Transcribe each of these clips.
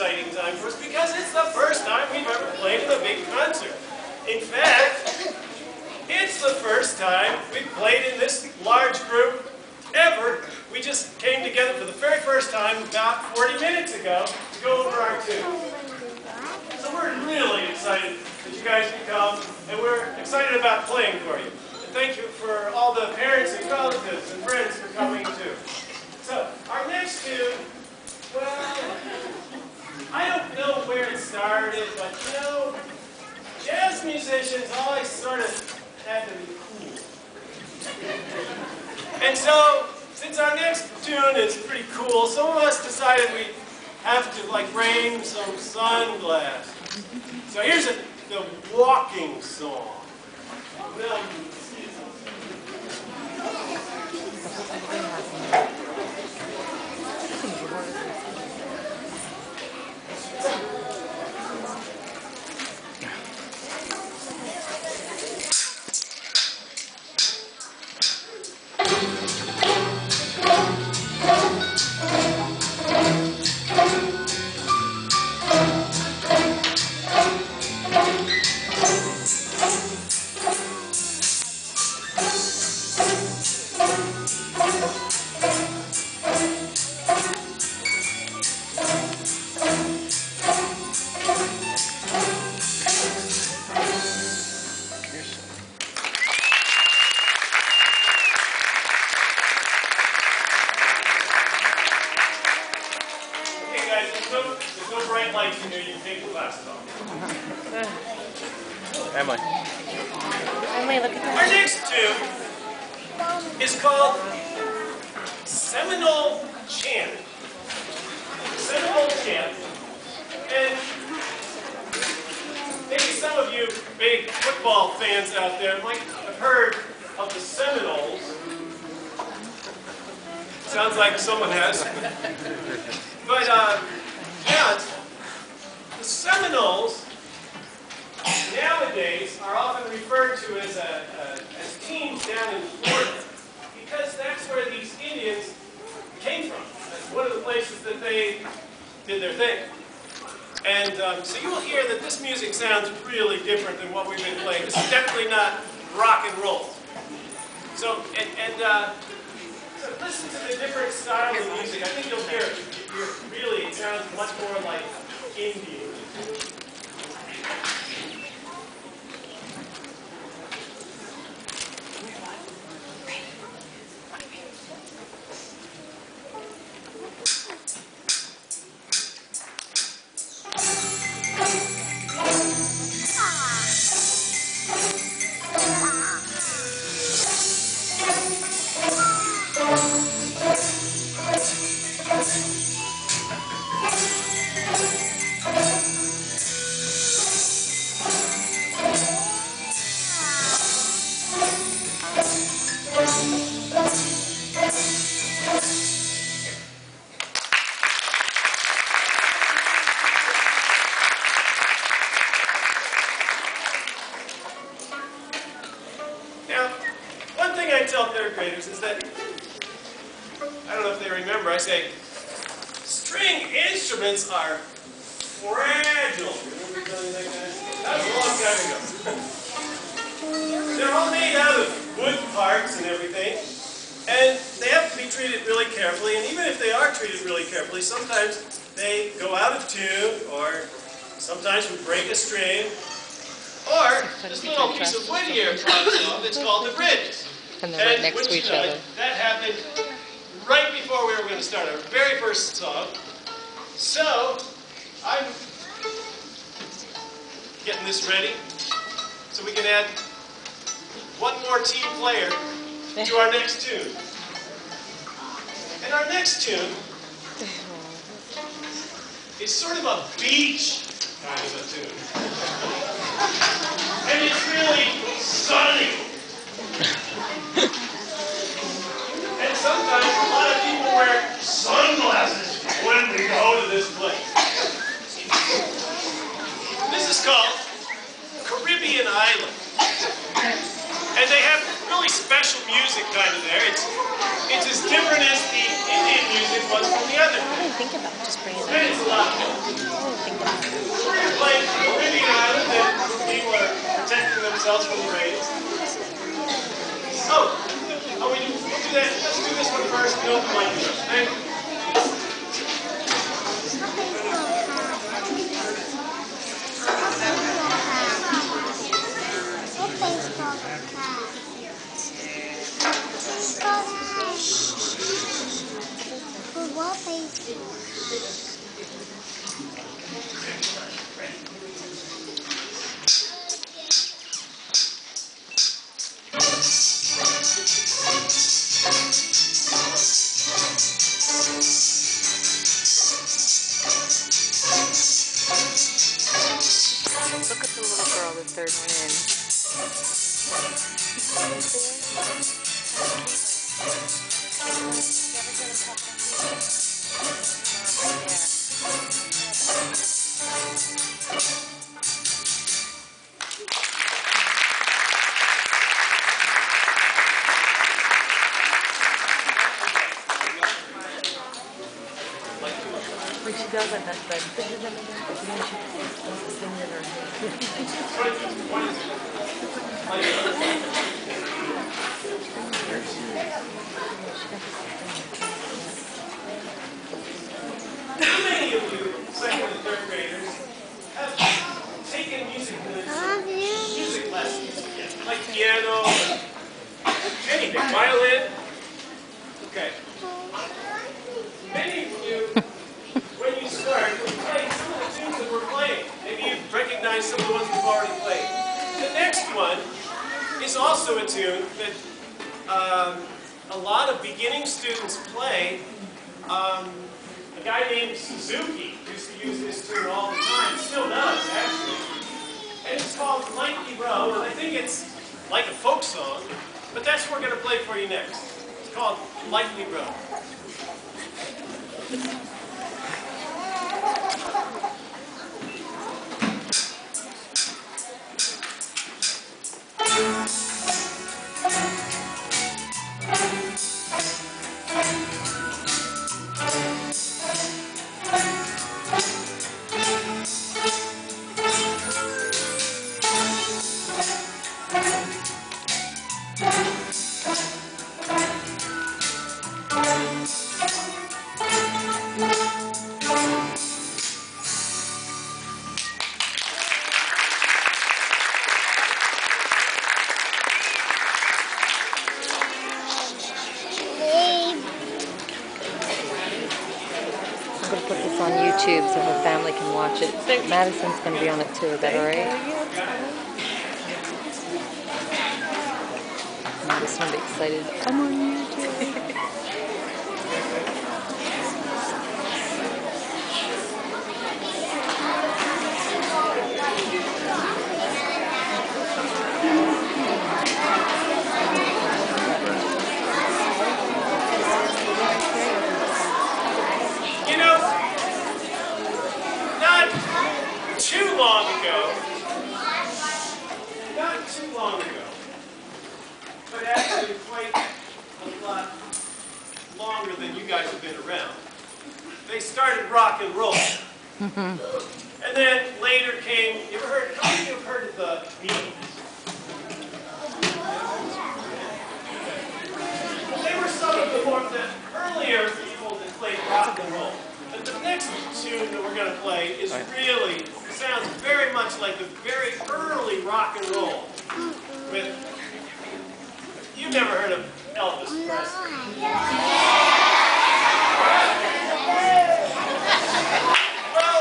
exciting time for us because it's the first time we've ever played in a big concert. In fact, it's the first time we've played in this large group ever. We just came together for the very first time about 40 minutes ago to go over our tune. So we're really excited that you guys can come, and we're excited about playing for you. And thank you for all the parents and relatives and friends for coming too. So our next tune, well, I don't know where it started, but you know, jazz musicians always sort of had to be cool. And so, since our next tune is pretty cool, some of us decided we have to like bring some sunglasses. So here's the walking song. Well, there's no bright lights in here. You can take the glasses off. Emily, look at that. Our next tune is called Seminole Chant. Seminole Chant. And maybe some of you big football fans out there might have heard of the Seminoles. Sounds like someone has. But, yeah, the Seminoles nowadays are often referred to as teams down in Florida because that's where these Indians came from. That's one of the places that they did their thing. And so you will hear that this music sounds really different than what we've been playing. This is definitely not rock and roll. So, so listen to the different style of music. I think you'll hear it. Really, it sounds much more like Indian. I tell third graders is that, I don't know if they remember, I say, string instruments are fragile. Remember telling that guy? That was a long time ago. They're all made out of wood parts and everything, and they have to be treated really carefully, and even if they are treated really carefully, sometimes they go out of tune, or sometimes we break a string, or this little piece of wood here pops off, it's called the bridge. And they're right next to each other. That happened right before we were going to start our very first song. So, I'm getting this ready so we can add one more team player to our next tune. And our next tune is sort of a beach kind of a tune. And it's really sunny. And sometimes a lot of people wear sunglasses when we go to this place. This is called Caribbean Island. And they have really special music kind of there. It's as different as the Indian music was from the other. What do you think about just bringing it? And it's a lot of fun. What do you think about it? We're playing Caribbean Island, and people are protecting themselves from the rays. We'll do that. Let's do this one first. Go to the mic first. Thank you. Look at the little girl, the third one in. When she does that, that's like, then she puts the thing in her How many of you, second and third graders, have taken music lessons? Like piano, anything, violin? Okay. Many of you, when you start, you play some of the tunes that we're playing. Maybe you recognize some of the ones we've already played. The next one is also a tune that a lot of beginning students play. A guy named Suzuki used to use this tune all the time, still does, actually. And it's called Likely Row, and I think it's like a folk song, but that's what we're going to play for you next. It's called Likely Row. I'm going to put this on YouTube so her family can watch it. Madison's going to be on it too. Is that all right? Madison will be excited. I'm on YouTube. Not too long ago, but actually quite a lot longer than you guys have been around, they started rock and roll. And then later came, how many of you have heard of the Beatles? They were some of the earlier people that played rock and roll. But the next tune that we're going to play is really, sounds very much like the very early rock and roll. You've never heard of Elvis Presley. Well,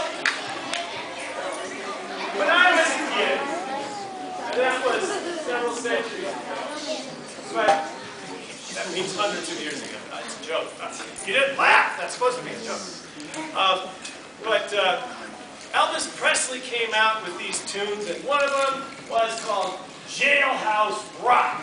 when I was a kid, and that was several centuries ago, but that means hundreds of years ago. That's a joke. You didn't laugh. That's supposed to be a joke. Elvis Presley came out with these tunes, and one of them was called Jailhouse Rock.